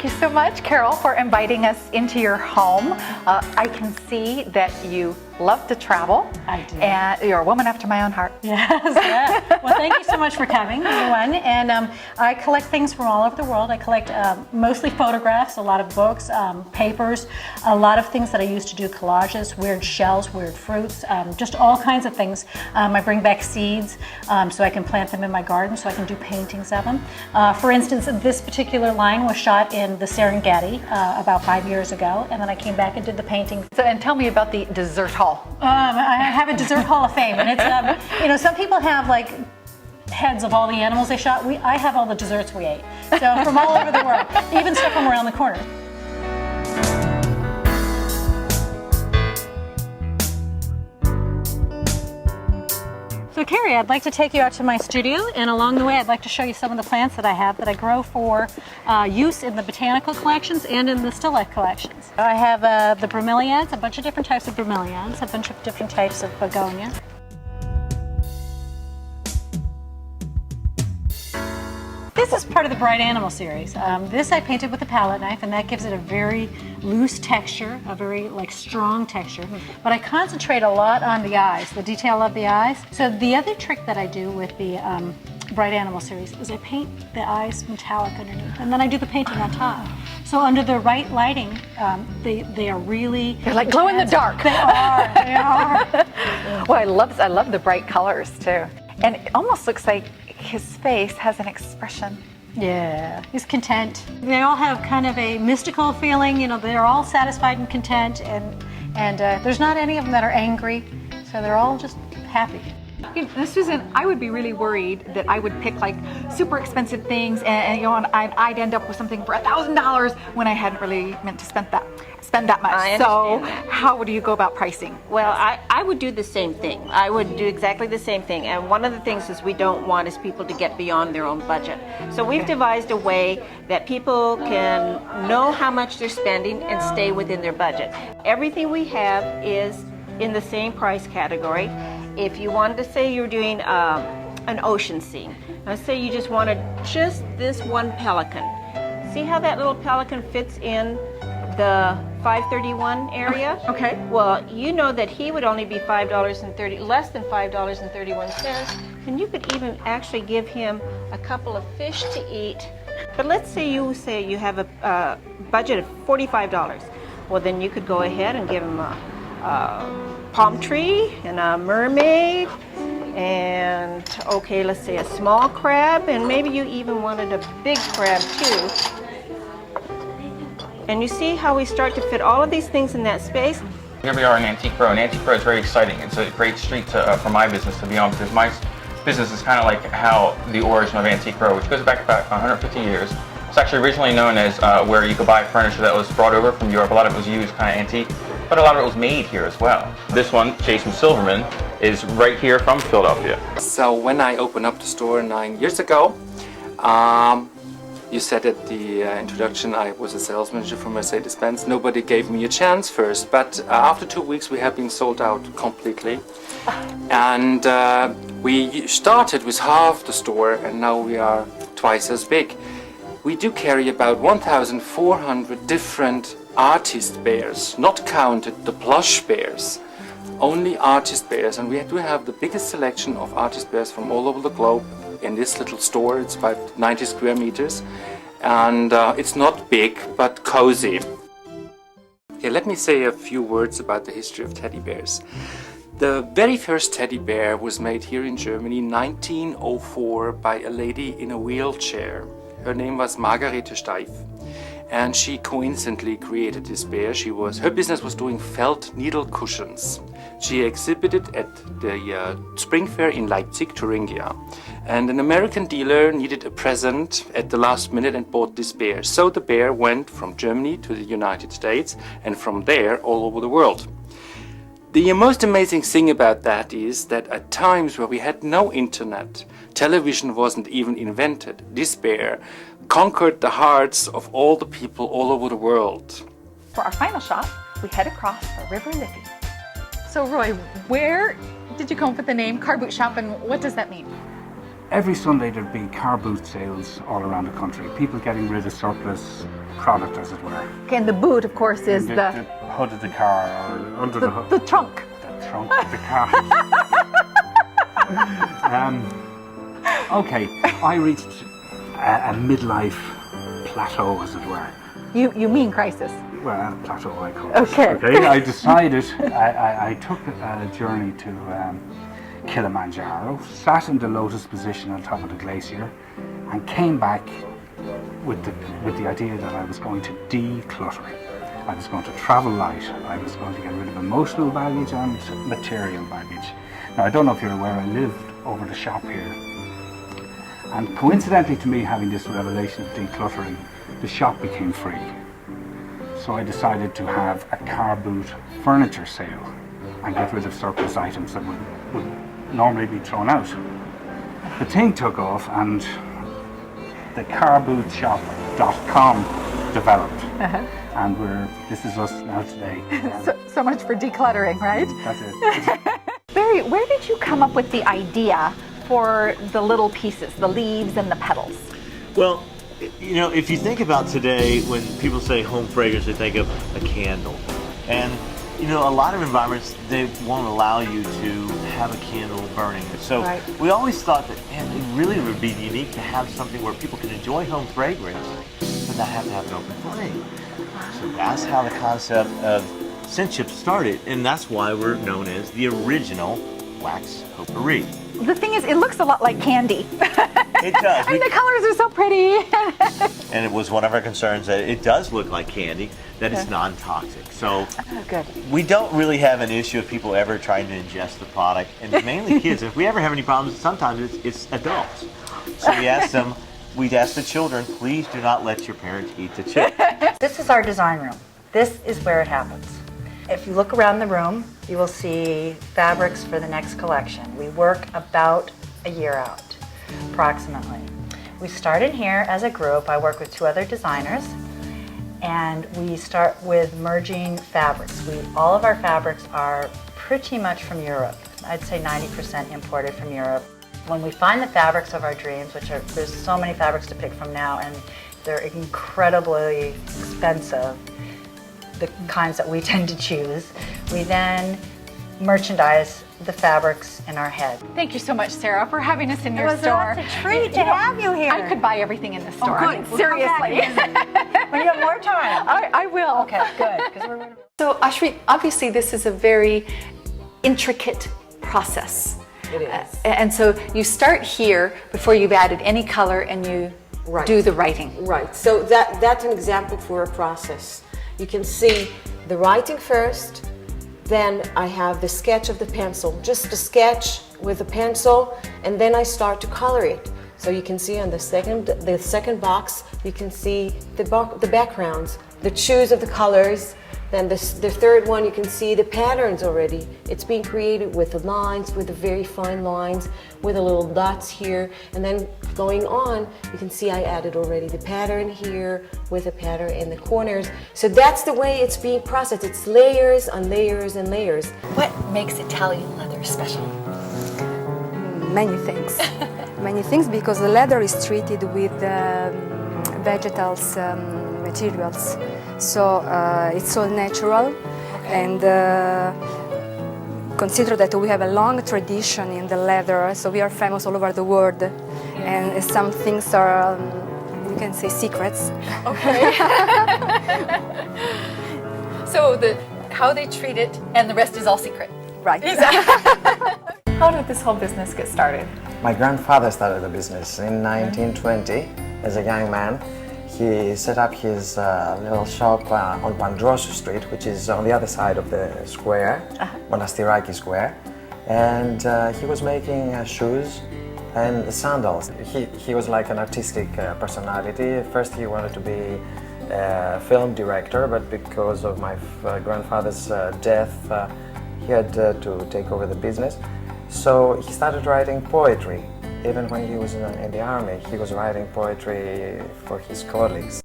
Thank you so much, Carol, for inviting us into your home. I can see that you love to travel. I do. And you're a woman after my own heart. Yes. Yeah. Well, thank you so much for coming, everyone. And I collect things from all over the world. I collect mostly photographs, a lot of books, papers, a lot of things that I use to do collages, weird shells, weird fruits, just all kinds of things. I bring back seeds so I can plant them in my garden, so I can do paintings of them. For instance, this particular line was shot in the Serengeti about 5 years ago, and then I came back and did the painting. So, and tell me about the dessert hall. I have a dessert hall of fame, and it's you know, some people have like heads of all the animals they shot. I have all the desserts we ate. So from all over the world, even stuff from around the corner. So Carrie, I'd like to take you out to my studio, and along the way I'd like to show you some of the plants that I have that I grow for use in the botanical collections and in the still life collections. I have the bromeliads, a bunch of different types of bromeliads, a bunch of different types of begonia. This is part of the Bright Animal series. This I painted with a palette knife, and that gives it a very loose texture, a very strong texture. But I concentrate a lot on the eyes, the detail of the eyes. So the other trick that I do with the Bright Animal series is I paint the eyes metallic underneath, and then I do the painting on top. So under the right lighting, they are really... They're like glow in the dark. They are, they are. Well, I love the bright colors too. And it almost looks like his face has an expression. Yeah, he's content. They all have kind of a mystical feeling, you know, they're all satisfied and content, and there's not any of them that are angry, so they're all just happy. You know, Susan, I would be really worried that I would pick like super expensive things and you know, and I'd end up with something for $1,000 when I hadn't really meant to spend that much. So how do you go about pricing? Well, I would do the same thing. I would do exactly the same thing. And one of the things is we don't want is people to get beyond their own budget. So we've devised a way that people can know how much they're spending and stay within their budget. Everything we have is in the same price category. If you wanted to say you're doing an ocean scene, let's say you just wanted just this one pelican. See how that little pelican fits in the 531 area? Okay. Well, you know that he would only be less than $5.31, and you could even actually give him a couple of fish to eat. But let's say you have a budget of $45. Well, then you could go ahead and give him a palm tree and a mermaid and okay, let's say a small crab, and maybe you even wanted a big crab too. And you see how we start to fit all of these things in that space? Here we are in Antique Row, and Antique Row is very exciting. It's a great street for my business to be on, because my business is kind of like how the origin of Antique Row, which goes back about 150 years. It's actually originally known as where you could buy furniture that was brought over from Europe. A lot of it was used kind of antique, but a lot of it was made here as well. This one, Jason Silverman, is right here from Philadelphia. So when I opened up the store 9 years ago, you said at the introduction I was a sales manager for Mercedes-Benz. Nobody gave me a chance first, but after 2 weeks we have been sold out completely. And we started with half the store, and now we are twice as big. We do carry about 1,400 different artist bears, not counted the plush bears, only artist bears, and we do have the biggest selection of artist bears from all over the globe in this little store. It's about 90 square meters, and it's not big but cozy. Okay, let me say a few words about the history of teddy bears. The very first teddy bear was made here in Germany in 1904 by a lady in a wheelchair. Her name was Margarete Steif, and she coincidentally created this bear. Her business was doing felt needle cushions. She exhibited at the Spring Fair in Leipzig, Thuringia, and an American dealer needed a present at the last minute and bought this bear. So the bear went from Germany to the United States, and from there all over the world. The most amazing thing about that is that at times where we had no internet, television wasn't even invented, this bear conquered the hearts of all the people all over the world. For our final shot, we head across the River Liffey. So Roy, where did you come up with the name Car Boot Shop, and what does that mean? every Sunday there'd be car boot sales all around the country. People getting rid of surplus product, as it were. Okay, and the boot, of course, is The the hood of the car or under the hood. the trunk. The trunk of the car. Okay, I reached a midlife plateau, as it were. You mean crisis? Well, plateau, I call it. Okay. I decided, I took a journey to Kilimanjaro, sat in the lotus position on top of the glacier, and came back with the idea that I was going to declutter. I was going to travel light. I was going to get rid of emotional baggage and material baggage. Now, I don't know if you're aware, I lived over the shop here. And coincidentally to me having this revelation of decluttering, the shop became free. So I decided to have a car boot furniture sale and get rid of surplus items that would normally be thrown out. The thing took off and the carbootshop.com developed. And this is us now today. So much for decluttering, right? That's it. Barry, where did you come up with the idea for the little pieces, the leaves and the petals? Well, you know, if you think about today, when people say home fragrance, they think of a candle. And, you know, a lot of environments, they won't allow you to have a candle burning. So Right. we always thought that it really would be unique to have something where people can enjoy home fragrance, but not have to have an open flame. So that's how the concept of Scentship started, and that's why we're known as the original wax potpourri. The thing is, it looks a lot like candy. It does. And the colors are so pretty. And it was one of our concerns that it does look like candy, that it's non-toxic. So Oh, good. we don't really have an issue of people ever trying to ingest the product, and mainly kids. If we ever have any problems, sometimes it's adults. So we'd ask the children, please do not let your parents eat the chip. This is our design room. This is where it happens. If you look around the room, you will see fabrics for the next collection. We work about a year out, approximately. We start in here as a group. I work with 2 other designers, and we start with merging fabrics. All of our fabrics are pretty much from Europe. I'd say 90% imported from Europe. When we find the fabrics of our dreams, there's so many fabrics to pick from now, and they're incredibly expensive, the kinds that we tend to choose, we then merchandise the fabrics in our head. Thank you so much, Sarah, for having us in your was store. such a treat to have you here. I could buy everything in the store. good. I mean, We'll come back seriously. when you have more time. I will. Okay, good. 'Cause we're gonna... So Ashri, obviously this is a very intricate process. It is. And so you start here before you've added any color and you Right. do the writing. Right, so that's an example for a process. You can see the writing first, then I have the sketch of the pencil, just a sketch with a pencil, and then I start to color it. So you can see on the second box, you can see the backgrounds, the choose of the colors. Then the third one, you can see the patterns already. It's being created with the lines, with the very fine lines, with the little dots here. And then going on, you can see I added already the pattern here with a pattern in the corners. So that's the way it's being processed. It's layers on layers and layers. What makes Italian leather special? Many things. Many things, because the leather is treated with vegetables, materials. So it's all natural, and consider that we have a long tradition in the leather, so we are famous all over the world, and some things are, you can say, secrets. Okay. So how they treat it and the rest is all secret. Right. How did this whole business get started? My grandfather started the business in 1920 as a young man. He set up his little shop on Pandrosu Street, which is on the other side of the square, Monastiraki Square. And he was making shoes and sandals. He was like an artistic personality. First he wanted to be a film director, but because of my grandfather's death, he had to take over the business. So he started writing poetry. Even when he was in the army, he was writing poetry for his colleagues.